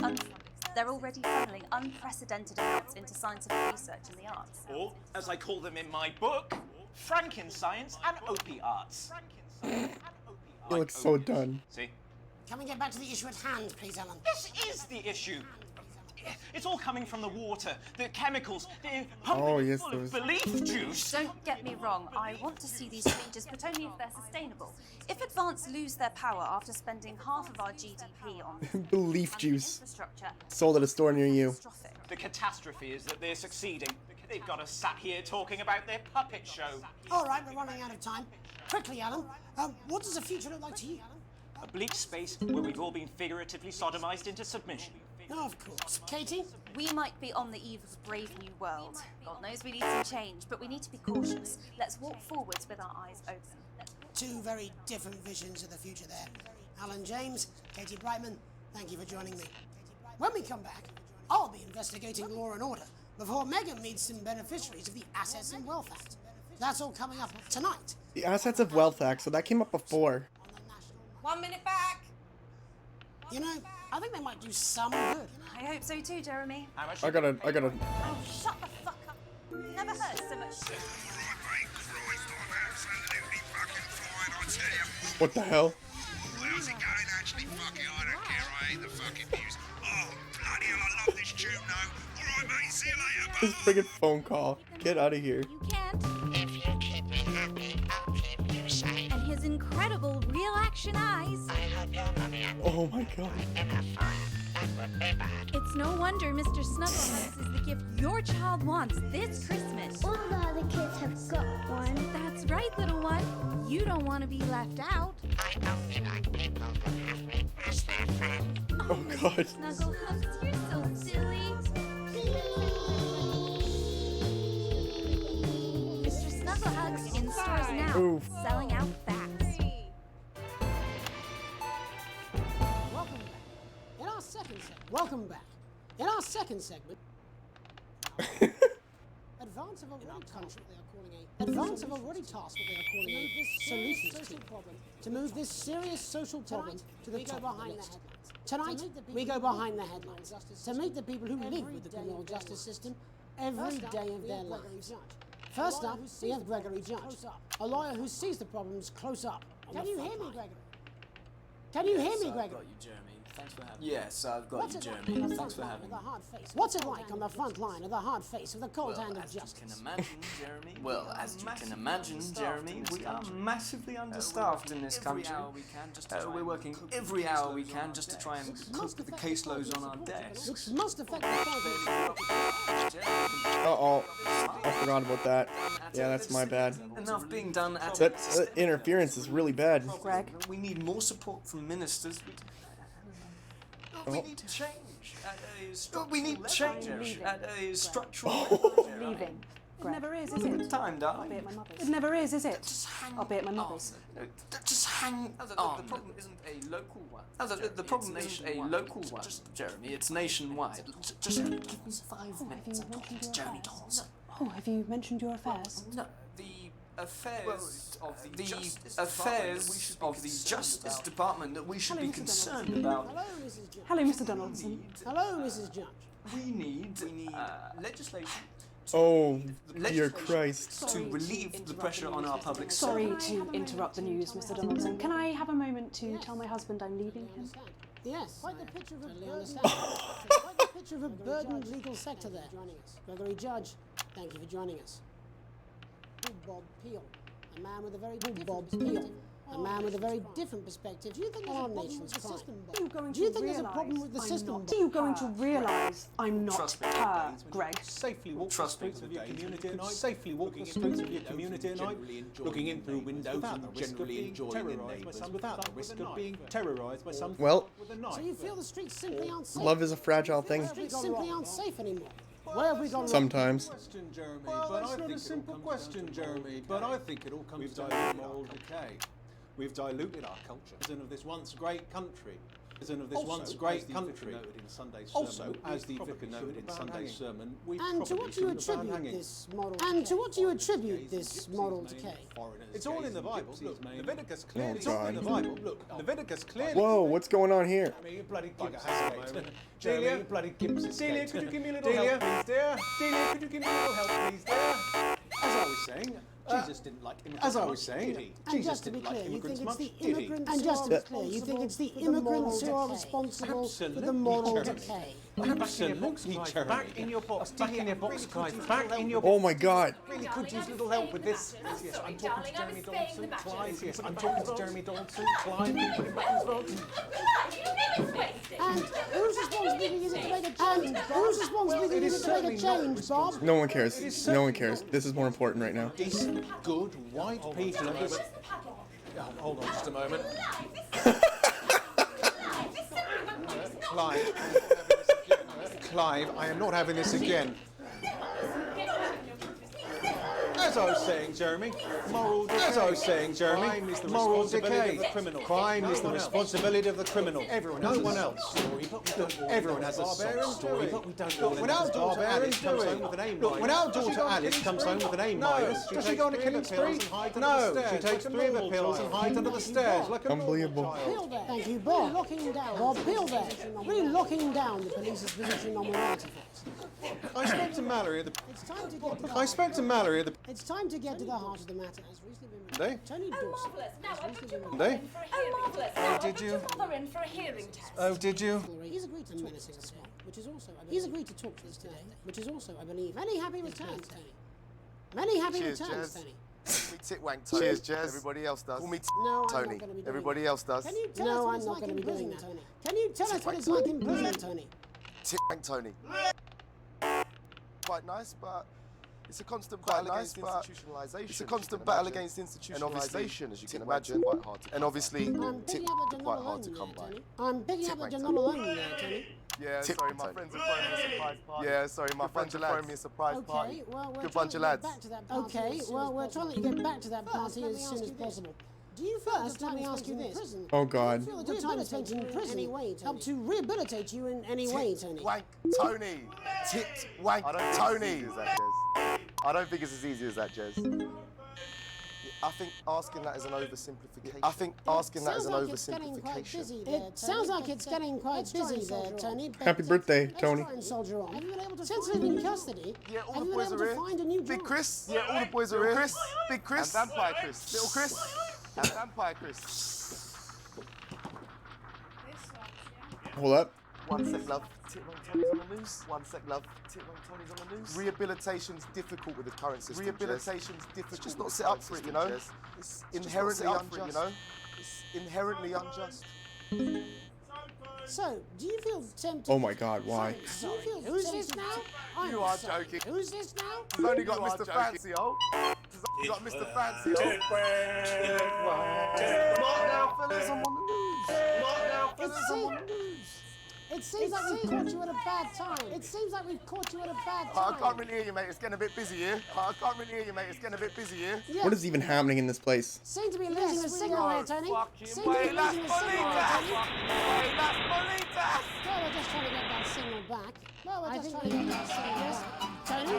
funneling unprecedented amounts into scientific research and the arts. Or, as I call them in my book, Frankenscience and Opie Arts. It looks so done. See? Can we get back to the issue at hand, please, Alan? This is the issue. It's all coming from the water, the chemicals, the Oh, yes, full of those. belief juice. Don't get me wrong, I want to see these changes, but only if they're sustainable. If Advance lose their power after spending half of our GDP on Belief juice. infrastructure, Sold at a store near you. The catastrophe is that they're succeeding. They've got us sat here talking about their puppet show. All right, we're running out of time. Quickly, Alan, what does the future look like to you, Alan? A bleak space where we've all been figuratively sodomized into submission. No, of course. Katie? we might be on the eve of a brave new world. God knows we need some change, but we need to be cautious. Let's walk forwards with our eyes open. Two very different visions of the future there. Alan James, Katie Brightman, thank you for joining me. When we come back, I'll be investigating law and order before Megan meets some beneficiaries of the Assets and Wealth Act. That's all coming up tonight. The Assets of Wealth Act, so that came up before. 1 minute back. You know, I think they might do some good. I hope so too, Jeremy. I gotta. Oh, shut the fuck up. Never heard so much shit. What the hell? How's it going? Actually, fuck it, I don't care. I hate the fucking news. Oh, bloody hell, I love this tune, though. All right, mate, see you later. This friggin' phone call. Get out of here. You can't. If you keep me happy, I'll keep you safe. And his incredible real action eyes. I hope your mummy and Oh my god. enough fire. That would be bad. It's no wonder Mr. Snugglehugs is the gift your child wants this Christmas. All the other kids have got one. That's right, little one. You don't want to be left out. I only like people who have me as their friend. Oh god. Snugglehugs, you're so silly. Mr. Snugglehugs in stores now. Oof. Selling out fast. Welcome back. In our second segment, Advance have already country they are calling a Advance have already tasked what they are calling a solutions social problem to move this serious social problem to the top of the list. Tonight, we go behind the headlines to meet the people who live with the criminal justice system every day of their lives. First up, we have Gregory Judge, a lawyer who sees the problems close up. Can you hear me, Gregory? Can you hear me, Gregory? I've got you, Jeremy. Thanks for having me. Yes, I've got you, Jeremy. Thanks for having me. What's it like on the front line of the hard face of the cold hand of as justice? you can imagine, Jeremy. Well, as you can imagine, Jeremy, we are massively understaffed in this country. We're working every hour we can just to try and cope with the caseloads on our desks. Which must affect the Uh-oh. I forgot about that. Yeah, that's my bad. Enough being done at That interference is really bad. Greg, we need more support from ministers. We need change. change. We need change at a structural level. Leaving. It never is it? Time, darling. I'll be at my mother's. It never is it? I'll be at my mother's. Just hang on. The problem isn't a local one. The problem isn't a local one, Jeremy. It's nationwide. Just give me 5 minutes. I'm talking to Jeremy Donaldson. Oh, have you mentioned your affairs? No, the affairs of the Justice Department that we should be concerned about. Hello, Mrs. Judge. Hello, Mr. Donaldson. Hello, Mrs. Judge. We need legislation. Oh, dear Christ. To relieve the pressure on our public Sorry to interrupt the news, Mr. Donaldson. Can I have a moment to tell my husband I'm leaving him? Yes, quite the picture of a quite the picture of a burdened legal sector there. Joining us, Gregory Judge. Thank you for joining us. Bob Peel, a man with a very Bob Peel, a man with a very different perspective. Do you think our nation's crime? Do you think there's a problem with the system? Are you going to realise I'm not her, Greg? Safely walk the streets of your community at night. Safely walk the streets of your community at night. Looking in through windows without the risk of being terrorised by some. Without the risk of being terrorised by some. Well, So you feel the streets simply aren't safe? love is a fragile thing. The streets simply aren't safe anymore. Where have we gone wrong? Sometimes. Well, that's not a simple question, Jeremy, but I think it all comes down to moral decay. We've diluted our culture. Citizen of this once great country. Citizen of this once great country. Also, as the vicar noted in Sunday's sermon, And to what do you attribute this moral? And to what do you attribute this moral decay? It's all in the Bible. Look, Leviticus clearly. Oh, It's all in the God. Bible. Look, Leviticus clearly. Whoa, what's going on here? You bloody Gibbs escaped. Delia, you bloody Gibbs escaped. Delia, could you give me a little help, please, dear? Delia, could you give me a little help, please, dear? As I was saying, Jesus didn't like immigrants. As I was saying, Jesus didn't like immigrants much, did he? And just to be clear, you think it's the immigrants who are responsible for the moral decay? Absolutely, Jeremy. Back in your box. Back in your box, guys. Back in your box. Oh my God. Really could use a little help with this. Yes, I'm talking to Jeremy Donaldson. Clive. Yes, I'm talking to Jeremy Donaldson. Clive, can you put him back in his box? And whose responsibility is it to make a change? Whose responsibility is it to make a change, Bob? No one cares. No one cares. This is more important right now. Decent, good, white people. Hold on just a moment. Clive, I am not having this again. As I was saying, Jeremy, moral decay. As I was saying, Jeremy, crime is the moral decay. Of the criminal. Crime is the responsibility of the criminal. Everyone no one else. Everyone has a sob story, but we don't. Look, when our daughter Alice comes home with an A minus. Look, when our daughter Alice comes home with an A minus, does she go on a killing spree? No, she takes 3 of the pills and hides under the stairs like a Unbelievable. Thank you, Bob. Locking down. Bob Peel there. Really locking down the police's position on minority votes. I spoke to Mallory at the. It's time to get to the. I spoke to Mallory at the. It's time to get to the heart of the matter. Has recently been. They? Tony Dawson. They? Oh, did you? in for a hearing test. Oh, did you? He's agreed to menacing the swamp, which is also. He's agreed to talk to us today, which is also, I believe, many happy returns, Tony. Many happy Cheers, returns, Jez. Tony. Call me Titwank Tony. Cheers, Jez. Everybody else does. Call me No, I'm Tony. not going to be doing Everybody that. else does. Can you tell us what it's like in prison, Tony? Can you tell us what it's like in prison, Tony? Titwank Tony. Quite nice, but it's a constant battle against institutionalization. It's a constant battle against institutionalization, as you can imagine. Quite hard to. And obviously, Picking up that you're quite not hard to alone come there, by. Tony. I'm picking up that you're not alone there, Tony. Yeah, sorry, my friends are throwing me a surprise party. Yeah, sorry, my friends are throwing me a surprise party. Okay, well, we're Good trying bunch to of get lads. back to that party. Okay, well, we're trying to get back to that party as soon as possible. Do you first let me ask you this? Oh God. Do you feel that your time spent in prison helped to rehabilitate you in any way, Tony? Wank Tony. Tit wank Tony. I don't think it's as easy as that, Jez. I think asking that is an oversimplification. I think asking that is an oversimplification. It sounds like it's getting quite busy there, Tony. Happy birthday, Tony. Try and soldier on. Have you been able to, since living in custody, Yeah, all have the you been boys able are to here. find a new job? Big Chris. Yeah, all the boys are here. Chris. Big Chris. And Vampire Chris. Little Chris. And Vampire Chris. Hold up. 1 sec, love. Titwank Tony's on the news. 1 sec, love. Titwank Tony's on the news. Rehabilitation's difficult with the current system. Rehabilitation's difficult. It's just not set up for it, you know. It's inherently unjust. You know. It's inherently unjust. So, do you feel tempted? Oh my God. Why? Do you feel Who's this now? You are joking. Who's this now? You've only got Mr. Fancy, oh. You've got Mr. Fancy, oh. Mark now, fellas, I'm on the news. Mark now, fellas, I'm on the news. It seems like we've caught you at a bad time. It seems like we've caught you at a bad time. I can't really hear you, mate. It's getting a bit busy here. I can't really hear you, mate. It's getting a bit busy here. Yeah. What is even happening in this place? Seem to be losing the signal here, Tony. Seem to be Wait, las losing the signal here, Tony. Wait, las bolitas! No, we're just trying to get that signal back. No, we're just trying to get that signal back. Tony?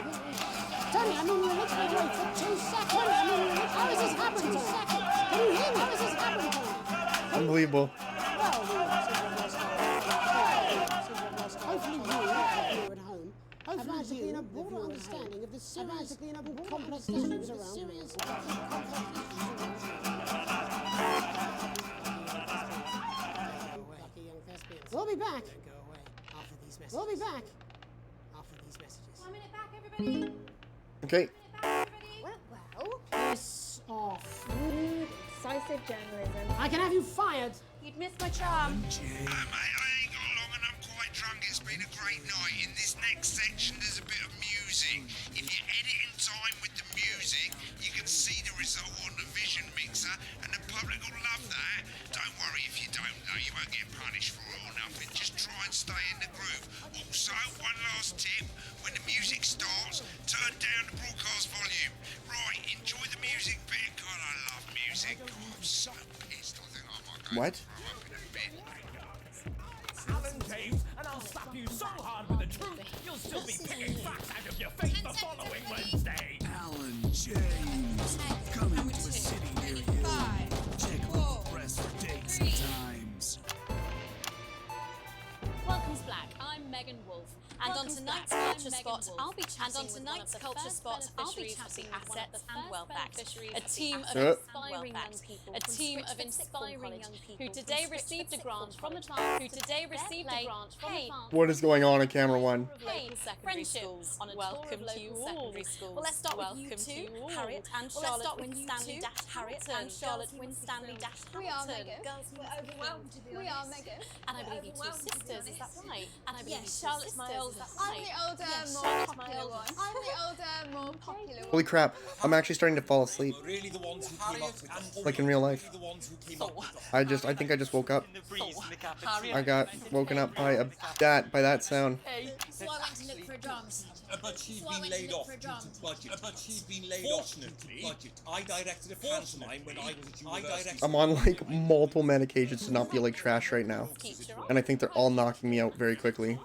Tony, I mean, we're literally away for 2 seconds. Tony, I mean, how has this happened, Tony? Can you hear me? How has this happened, Tony? Unbelievable. Hopefully you at home have managed to gain a broader understanding of the serious and complex issues around We'll be back. We'll be back after these messages. 1 minute back, everybody. Okay. Well, Piss off. decisive journalism. I can have you fired. You'd missed my charm. Mate, I ain't got long and I'm quite drunk. It's been a great night. In this next section, there's a bit of music. If you edit in time with the music, you can see the result on the vision mixer, and the public will love that. Don't worry if you don't, though. You won't get punished for it or nothing. Just try and stay in the groove. Also, one last tip. When the music starts, turn down the broadcast volume. Right, enjoy the music bit. God, I love music. God, I'm so pissed. I think I might go What? throw up in a bit. Alan James, and I'll slap you so hard with the truth, you'll still be picking facts out of your face the following Wednesday. Alan James, coming to a city near you. Check local press for dates and times. Welcome to Black. I'm Megan Wolf. And on tonight's Culture Spot, I'll be chatting with one of the assets and wealth act. A team of inspiring young people, who today received a grant from the What is going on Camera One? Hey, friendship on a welcome to you all. Well, let's start with you two, Harriet and Charlotte Winstanley Winstanley We are Megan. We're overwhelmed, to be honest. We are Megan. And I believe you two sisters, is that right? And I believe Charlotte's my older. I'm the older, more popular one. I'm the older, more popular one. Holy crap, I'm actually starting to fall asleep. Really the ones who came up with the Like in real life. the ones who came up with I think I just woke up. I got woken up by that sound. So I went to look for a drama teacher. But she's been laid off due to budget. But she's been laid off due to budget. I directed a pantomime when I was at university. I'm on like multiple medications to not feel like trash right now. And I think they're all knocking me out very quickly.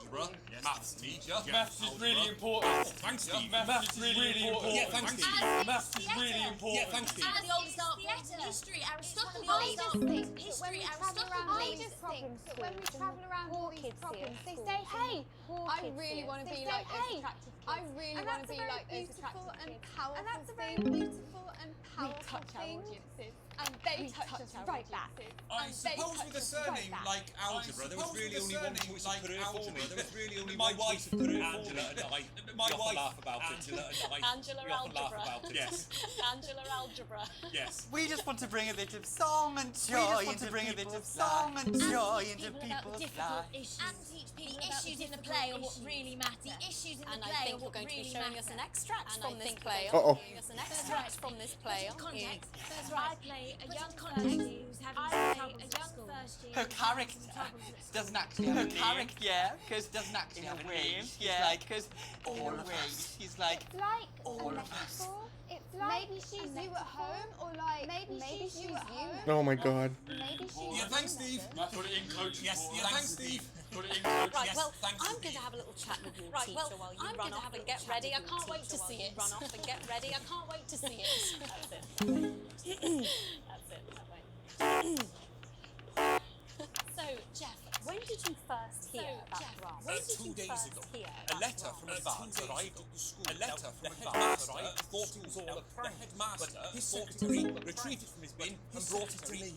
Maths teacher. Maths is really important. Thanks, Steve. Maths is really important. Yeah, thanks, Steve. Maths is really important. Yeah, thanks, Steve. And the oldest art form. History, Aristotle. I just think history, Aristotle. I just think that when we travel around all these problems, they say, hey, I really want to be like those attractive kids. I really want to be like those attractive and powerful things. And that's a very beautiful and powerful thing. And they touch us right back. I suppose with a surname like algebra, there was really only one choice of career for me. There was really only my wife, Angela, and I. My wife, laugh about Angela, and I. Angela we often laugh Algebra. about it. Yes. Angela Algebra. Yes. We just want to bring a bit of song and joy into people's lives. And joy into people's lives. And teach people the issues in the play or what really matter. The issues in the play. And I think you're going to be showing us an extract from this play. Uh-oh. Showing us an extract from this play, aren't you? That's right. I play a young first year who's having some troubles at school. Her character doesn't actually have a name. Yeah, because doesn't actually have a name. Yeah, like because all of us. She's like Like all a of us. metaphor. It's like maybe she's you at home, or like maybe she's you at home. Oh my god. Maybe she's Yeah, thanks, Steve. Put it in, coach. Yes. Yeah, thanks, Steve. Put it in, coach. Right, Yes. well, Thanks, I'm Steve. going to have a little chat with your teacher while you run off and get ready. I can't wait to see it. Run off and get ready. I can't wait to see it. That's it. That's it. That way. So, Jeff, when did you first hear about drama? When did 2 you days first ago, hear a letter from advance arrived at the school. A letter from advance thought it was all a prank. The headmaster, his secretary, retrieved it from his bin and brought it to me.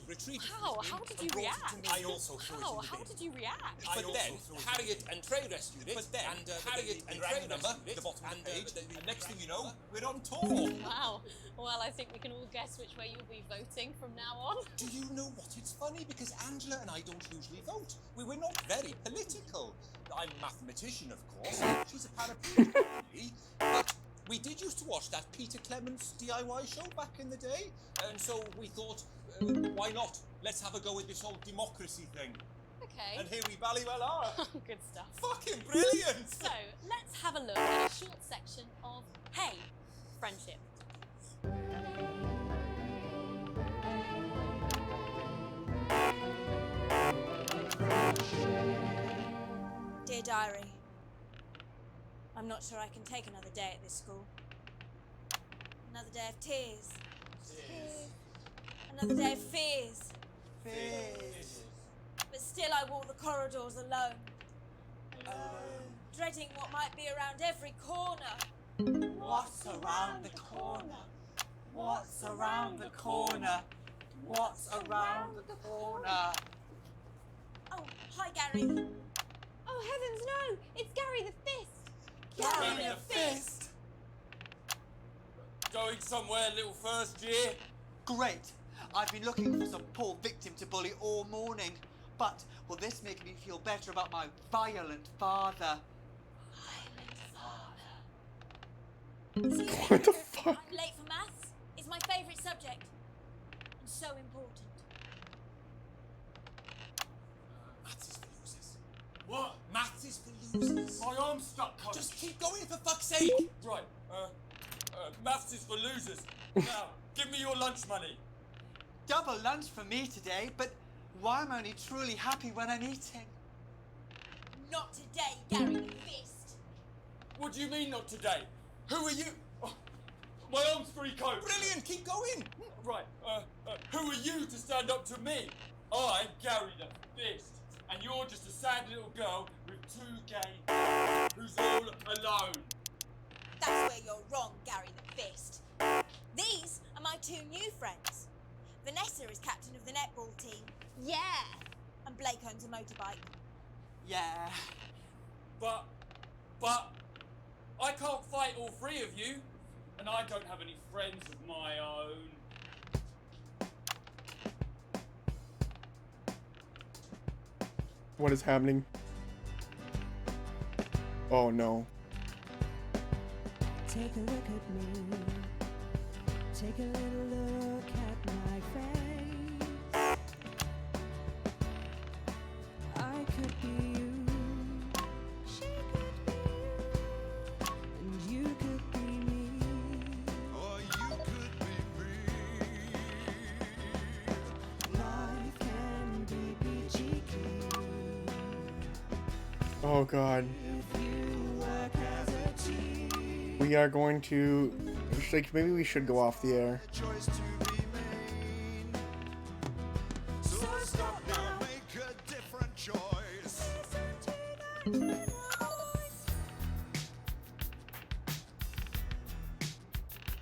How did you react? I also threw it in the bin. How did you react? But then Harriet and Trey rescued it. But then Harriet and Trey rescued it. The bottom of the page. And next thing you know, we're on tour. Wow. Well, I think we can all guess which way you'll be voting from now on. Do you know what? It's funny because Angela and I don't usually vote. We're not very political. I'm a mathematician, of course. She's a paraplegic, really. But we did used to watch that Peter Clements DIY show back in the day. And so we thought, why not? Let's have a go with this whole democracy thing. Okay. And here we bally well are. Good stuff. Fucking brilliant! So, let's have a look at a short section of Hey, Friendship. Dear Diary, I'm not sure I can take another day at this school. Another day of tears. Another day of fears. But still I walk the corridors alone. Dreading what might be around every corner. What's around the corner? What's around the corner? What's around the corner? Oh, hi Gary. Oh heavens no! It's Gary the Fist! Gary the Fist! Going somewhere, little first year? Great. I've been looking for some poor victim to bully all morning. But will this make me feel better about my violent father? Excuse me. What the fuck? I'm late for maths. It's my favourite subject. And so important. Maths is for losers. What? Maths is for losers? My arm's stuck, coach. Just keep going for fuck's sake! Right, maths is for losers. Now, give me your lunch money. Double lunch for me today, but why am I only truly happy when I'm eating? Not today, Gary the Fist. What do you mean not today? Who are you? Oh, my arm's free coat. Brilliant, keep going. Right, who are you to stand up to me? I'm Gary the Fist, and you're just a sad little girl with 2 gay who's all alone. That's where you're wrong, Gary the Fist. These are my 2 new friends. Vanessa is captain of the netball team. Yeah. And Blake owns a motorbike. Yeah. But I can't fight all 3 of you, and I don't have any friends of my own. What is happening? Oh no. Take a look at me. Take a little look at my face. I could be you. She could be you. And you could be me. Or you could be me. Life can be peachy keen. Oh god. If you work as a team. We are going to... Like, maybe we should go off the air. Choice to be made. So stop now, make a different choice.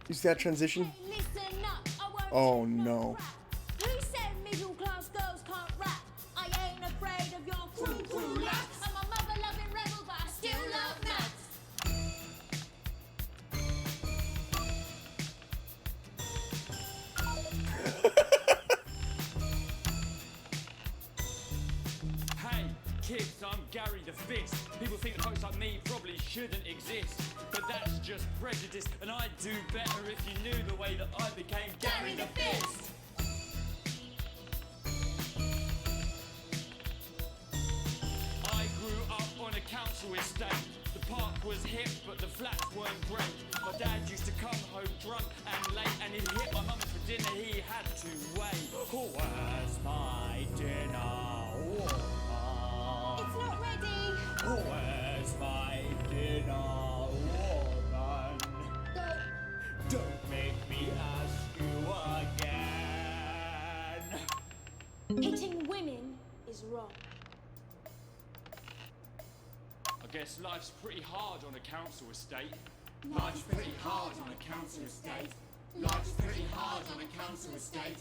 You see that transition? Listen up, I won't Oh no. Who said middle class girls can't rap? I ain't afraid of your crew laps. I'm a mother loving rebel, but I still love maths. Hey, kids, I'm Gary the Fist. People think folks like me probably shouldn't exist, but that's just prejudice, and I'd do better if you knew the way that I became Gary the Fist. I grew up on a council estate. The park was hip, but the flats weren't great. My dad used to come home drunk and late, and he'd hit my mum for dinner, he had to wait. Where's my dinner? It's not ready. Where's my dinner, woman? Don't make me ask you again. Hitting women is wrong. I guess life's pretty hard on a council estate. Life's pretty hard on a council estate. Life's pretty hard on a council estate.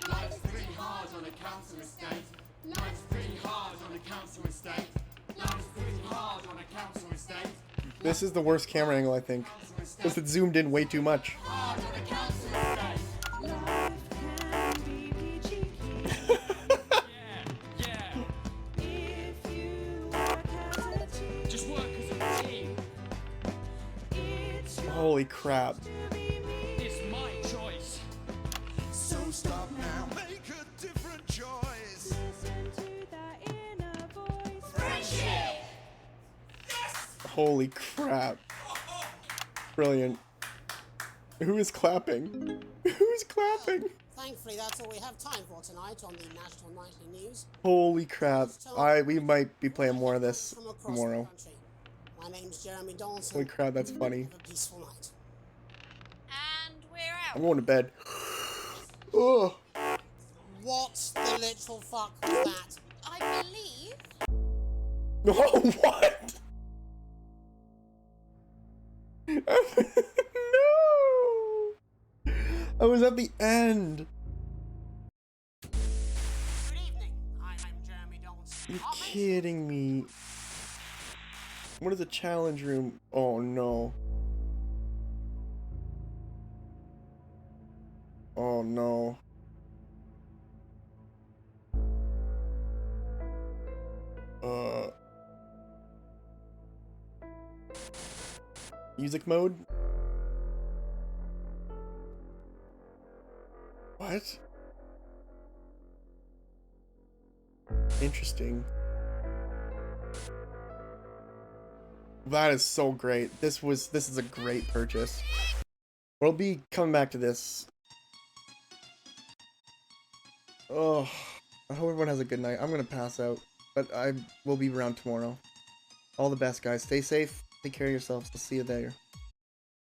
Life's pretty hard on a council estate. Life's pretty hard on a council estate. Life's pretty hard on a council estate. This is the worst camera angle, I think. Because it zoomed in way too much. Hard on a council estate. Just work as a team. Holy crap. It's my choice. So stop now, make a different choice. Listen to that inner Holy crap. Brilliant. Who is clapping? Who's clapping? Thankfully, that's all we have time for tonight on the National Nightly News. Holy crap. We might be playing more of this tomorrow. My name's Jeremy Donaldson. Holy crap, that's funny. Have a peaceful night. And we're out. I'm going to bed. Oh. What the literal fuck was that? I believe. Oh, what? No! I was at the end. Good evening. I'm Jeremy Donaldson. You're kidding me. What is the challenge room? Oh no. Oh no. Music mode? What? Interesting. That is so great. This is a great purchase. We'll be coming back to this. Oh, I hope everyone has a good night. I'm gonna pass out, but I will be around tomorrow. All the best, guys. Stay safe. Take care of yourselves. I'll see you there.